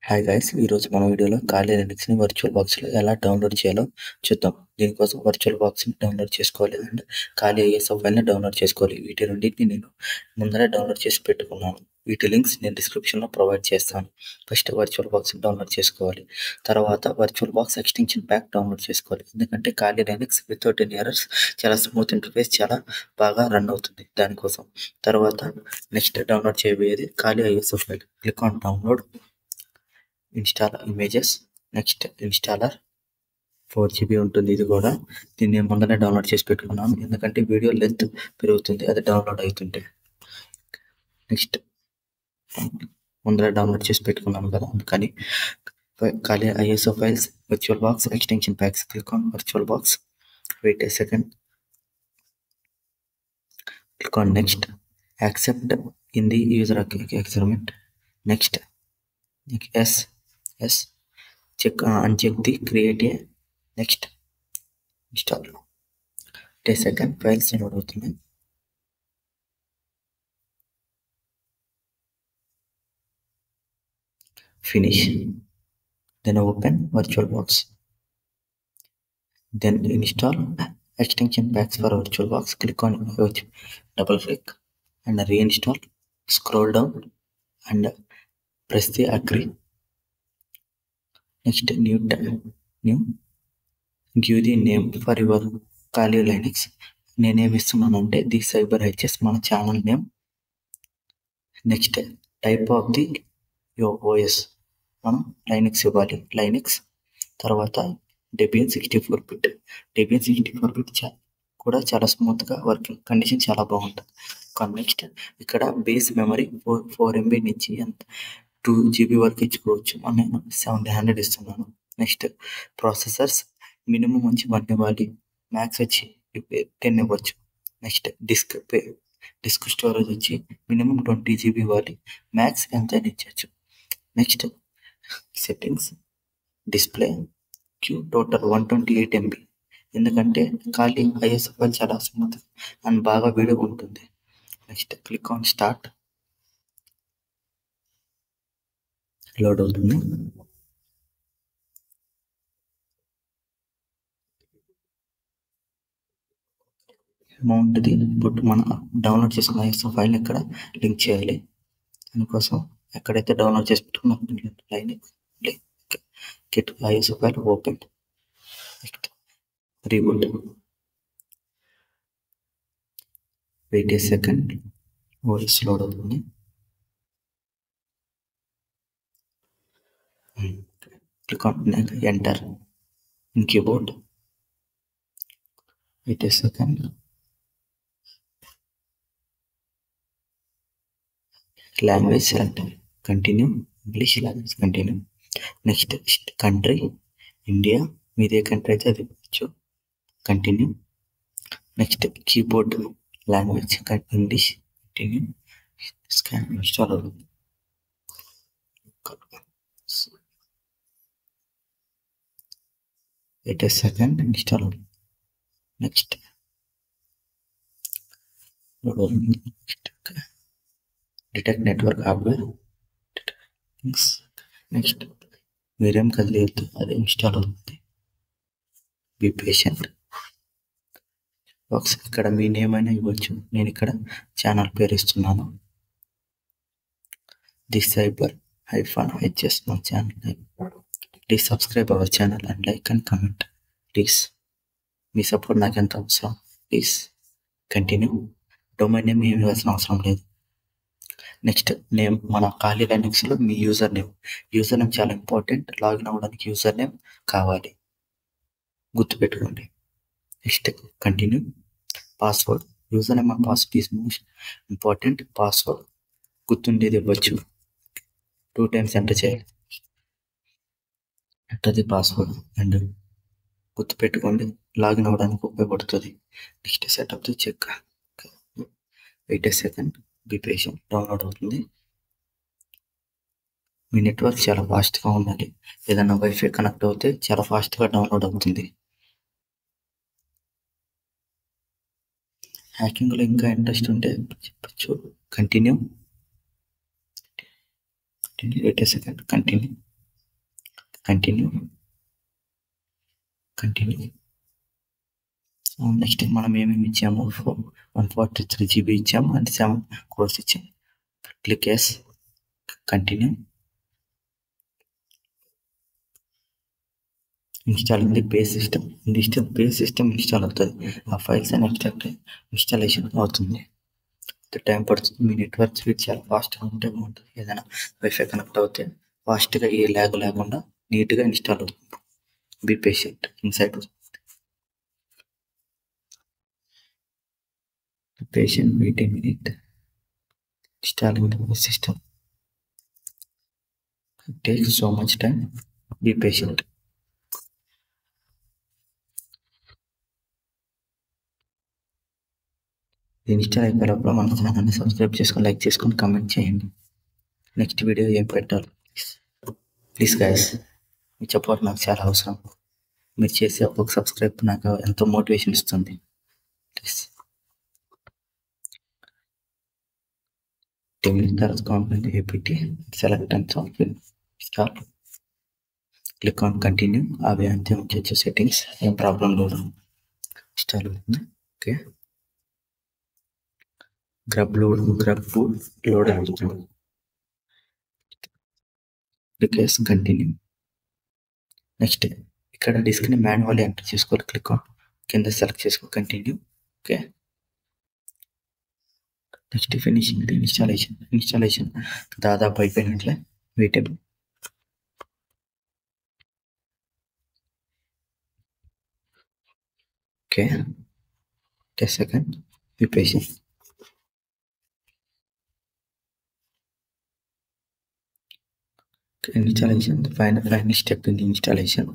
Hi guys, ఈరోజు మన వీడియోలో ఖాళీ లినక్స్ని వర్చువల్ బాక్స్లో ఎలా డౌన్లోడ్ చేయాలో చూద్దాం. దీనికోసం వర్చువల్ బాక్స్ని డౌన్లోడ్ చేసుకోవాలి అండ్ ఖాళీ ఐఎస్ఓ ఫైల్ని డౌన్లోడ్ చేసుకోవాలి. వీటి రెండింటిని నేను ముందరే డౌన్లోడ్ చేసి పెట్టుకున్నాను. వీటి లింక్స్ నేను డిస్క్రిప్షన్లో ప్రొవైడ్ చేస్తాను. ఫస్ట్ వర్చువల్ బాక్స్ని డౌన్లోడ్ చేసుకోవాలి. తర్వాత virtual box extension pack download చేసుకోవాలి. ఎందుకంటే ఖాళీ లినక్స్ వితౌట్ ఎనీ ఎర్రర్స్ చాలా స్మూత్ ఇంటర్ఫేస్, చాలా బాగా రన్ అవుతుంది దానికోసం. తర్వాత నెక్స్ట్ డౌన్లోడ్ చేయబోయేది ఖాళీ ISO file. Click on download, install images, next installer 4 GB ఉంటుంది. ఇది కూడా దీన్ని నేను ముందరే డౌన్లోడ్ చేసి పెట్టుకున్నాను, ఎందుకంటే వీడియో లెంత్ పెరుగుతుంది అది డౌన్లోడ్ అవుతుంటే. నెక్స్ట్ ముందరే డౌన్లోడ్ చేసి పెట్టుకున్నాను కదా, అందుకని ఖాళీ ISO files, virtual box, extension packs. Click on virtual box, wait a second, click on next, accept in the user experiment, next yes, check uncheck the create a next install. Take a second, files load అవుతుంది. Finish, then open virtual box, then install extension packs for virtual box. Click on image, double click and reinstall. Scroll down and press the agree. Next, new give the name for your Kali Linux. నేనేమి ఇస్తున్నానంటే the cyber HS మన channel name. Next type of the OS మనం Linux ఇవ్వాలి, Linux. తర్వాత Debian 64-bit. Debian 64-bit కూడా చాలా స్మూత్గా working condition చాలా బాగుంటుంది. నెక్స్ట్ ఇక్కడ బేస్ మెమరీ 4 MB నుంచి 2 GB వరకు ఇచ్చుకోవచ్చు. నేను 700 ఇస్తున్నాను. నెక్స్ట్ ప్రాసెసర్స్ మినిమం వచ్చి 1 ఇవ్వాలి, మ్యాక్స్ వచ్చి 10 ఇవ్వచ్చు. నెక్స్ట్ డిస్క్ స్టోరేజ్ వచ్చి మినిమం 20 GB ఇవ్వాలి, మ్యాక్స్ ఎంత ఇచ్చచ్చు. నెక్స్ట్ సెట్టింగ్స్, డిస్ప్లే క్యూ టోటల్ 128 MB, ఎందుకంటే ఖాళీ ఐఎస్ఓ ఫైల్ చాలా స్మూత్ అండ్ బాగా వీడియో ఉంటుంది. Next click on start, load అవుతుంది. అమౌంట్ది ఇప్పుడు మనం డౌన్లోడ్ చేసుకున్న ఐఎస్ఓ ఫైల్ని ఇక్కడ లింక్ చేయాలి. దానికోసం ఎక్కడైతే డౌన్లోడ్ చేసి పెట్టుకున్నాం Linux get ISO file open, next reboot, wait a second, OS load అవుతుంది. Click on enter in keyboard, wait a second, language select, continue, English language continue. Next country India, మీదే country అయితే అది ఇవ్వచ్చు, continue. Next keyboard language English, continue. Scan install అవుతుంది. Wait a second, install అవుతుంది. Next detect network hardware, next మీరేం కదిలేదు, అది install అవుతుంది. Be patient. బాక్స్ ఇక్కడ మీ నేమ్ అయినా ఇవ్వచ్చు, నేను ఇక్కడ ఛానల్ పేరు ఇస్తున్నాను, ది సైబర్ -హెచ్ఎస్ నా channel name. Please subscribe our channel and like and comment please. Me support నాకు ఎంత అవసరం. Please continue. డొమైన్ నేమ్ ఏమి ఇవ్వాల్సిన అవసరం లేదు. నెక్స్ట్ నేమ్, మన ఖాళీ లైనక్స్లో మీ యూజర్ నేమ్ చాలా ఇంపార్టెంట్. లాగిన్ అవ్వడానికి యూజర్ నేమ్ కావాలి, గుర్తుపెట్టుకోండి. Next continue. Password, user name and password is most important. Password గుర్తుండేది ఇవ్వచ్చు, 2 times ఎంటర్ చేయాలి. ఎంటర్ ది పాస్వర్డ్ అండ్ గుర్తుపెట్టుకోండి, లాగిన్ అవ్వడానికి ఉపయోగపడుతుంది. Next setup the check, wait a second, be patient. Download అవుతుంది. మీ నెట్వర్క్ చాలా ఫాస్ట్గా ఉండాలి, ఏదైనా వైఫై కనెక్ట్ అవుతే చాలా ఫాస్ట్గా డౌన్లోడ్ అవుతుంది. హ్యాకింగ్లో ఇంకా ఇంట్రెస్ట్ ఉంటే చెప్పచ్చు, continue. Wait a second, continue. Continue. Next మనం ఏమేమి ఇచ్చాము, 143 GB ఇచ్చాము అండ్ 7 కోర్స్ ఇచ్చాము. Click yes, continue. ఇన్స్టాల్ ఉంది base system. Base system install అవుతుంది. ఆ ఫైల్స్ అని ఇన్స్టాలేషన్ అవుతుంది. టైం పడుతుంది. మీ నెట్వర్క్ స్పీడ్ చాలా ఫాస్ట్గా ఉంటే బాగుంటుంది. ఏదైనా వైఫై కనెక్ట్ అవుతే ఫాస్ట్గా ఏ ల్యాగ్ లేకుండా నీట్గా ఇన్స్టాల్ అవుతుంది. Be patient. Inside patient, wait a minute. Installing the system. It takes so much time. Be patient. Install అయిపోయినప్పుడు మన ఛానల్ని సబ్స్క్రైబ్ చేసుకొని, లైక్ చేసుకొని, కామెంట్ చేయండి. నెక్స్ట్ వీడియో ఏం పెట్టాలి ప్లీజ్ గైస్. మీ సపోర్ట్ నాకు చాలా అవసరం. మీరు చేసే ఒక సబ్స్క్రైబ్ నాకు ఎంతో మోటివేషన్ ఇస్తుంది. ప్లీజ్ 10 minutes తర్వాత complaint APT select and software start. Click on continue. అవి అంతే వచ్చే సెట్టింగ్స్, ఏం ప్రాబ్లం లేదు. ఇన్స్టాల్ అవుతుంది. ఓకే, గ్రబ్ లోడ్ అవుతుంది. క్లిక్ చేసి కంటిన్యూ. నెక్స్ట్ ఇక్కడ డిస్క్ని మాన్యువల్ ఎంటర్ చేసుకోవాలి. క్లిక్ ఆన్ కింద సెలెక్ట్ చేసుకో, continue. Okay, next finishing installation దాదాపు అయిపోయినట్లే. వెయిటబుల్. Okay, 10 seconds. Be patient. Installation, the final step in the installation.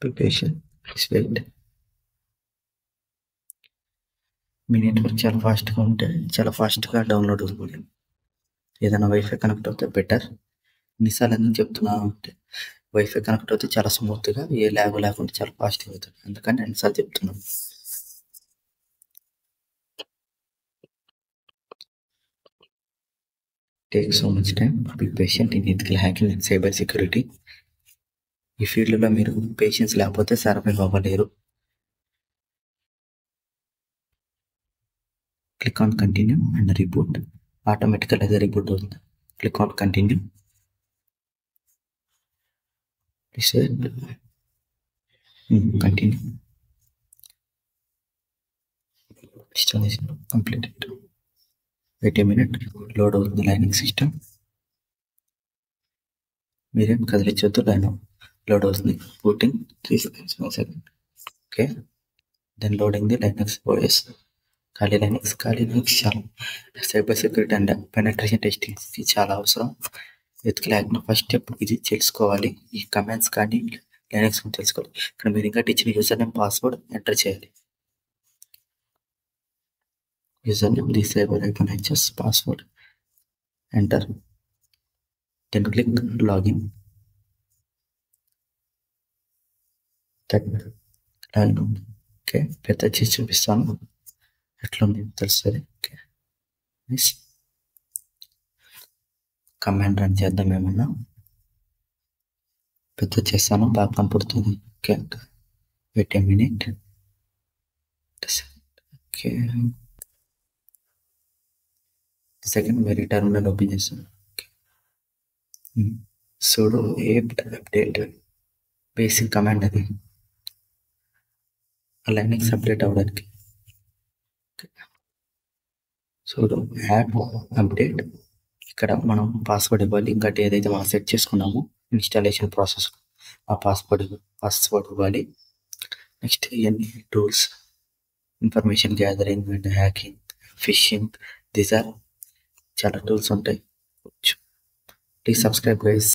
Be patient. Please wait. Me network చాలా ఫాస్ట్గా ఉంటే చాలా ఫాస్ట్గా డౌన్లోడ్ అవుతుంది. ఏదైనా వైఫై కనెక్ట్ అవుతే బెటర్. ఎన్నిసార్లు ఎందుకు చెప్తున్నా అంటే వైఫై కనెక్ట్ అవుతే చాలా స్మూత్గా, ఏ ల్యాగ్ లేకుండా చాలా ఫాస్ట్గా అవుతుంది. అందుకని ఎన్నిసార్లు చెప్తున్నాను. Take so much time. Be patient in ethical hacking and cyber security. ఈ ఫీల్డ్లో మీరు పేషెన్స్ లేకపోతే సర్వైవ్ అవ్వలేరు. Click on continue and reboot. Automatically అయితే రిబూట్ అవుతుంది. Click on continue. Continue. Installation completed. Wait a minute. Load అవుతుంది లైనింగ్ system. మీరేం కదిలించొద్దు, లోడ్ అవుతుంది. Booting 3 seconds, 1 second. Okay, then loading the Linux OS. Kali Linux చాలా cyber security and penetration testing చాలా అవసరం. ఎత్తుకలేకుండా ఫస్ట్ స్టెప్ ఇది తెలుసుకోవాలి. ఈ కమాండ్స్ కానీ లైనక్స్ తెలుసుకోవాలి. ఇక్కడ మీరు ఇంకా ఇచ్చిన యూజర్ నేమ్, పాస్వర్డ్ ఎంటర్ చేయాలి. User name DCyber-HS, password enter. Then click login. Okay, పెద్ద చేసి చూపిస్తాను ఎట్లా ఉంది తెలుస్తుంది. ఓకే, కమాండ్ రన్ చేద్దాం. ఏమన్నా పెద్ద చేస్తాను, బాగా కనపడుతుంది. Okay, wait a minute. Okay, second వేరే టర్మినల్ ఓపెన్ చేస్తాను. sudo apt update basic command అది లైనక్స్ అప్డేట్ అవ్వడానికి. sudo apt update. ఇక్కడ మనం పాస్వర్డ్ ఇవ్వాలి. ఇంకటి ఏదైతే మనం సెట్ చేసుకున్నామో ఇన్స్టాలేషన్ ప్రాసెస్ ఆ పాస్వర్డ్ ఇవ్వాలి. నెక్స్ట్ ఇవన్నీ tools, information gathering and hacking, phishing, these are చాలా టూల్స్ ఉంటాయి. Please subscribe guys.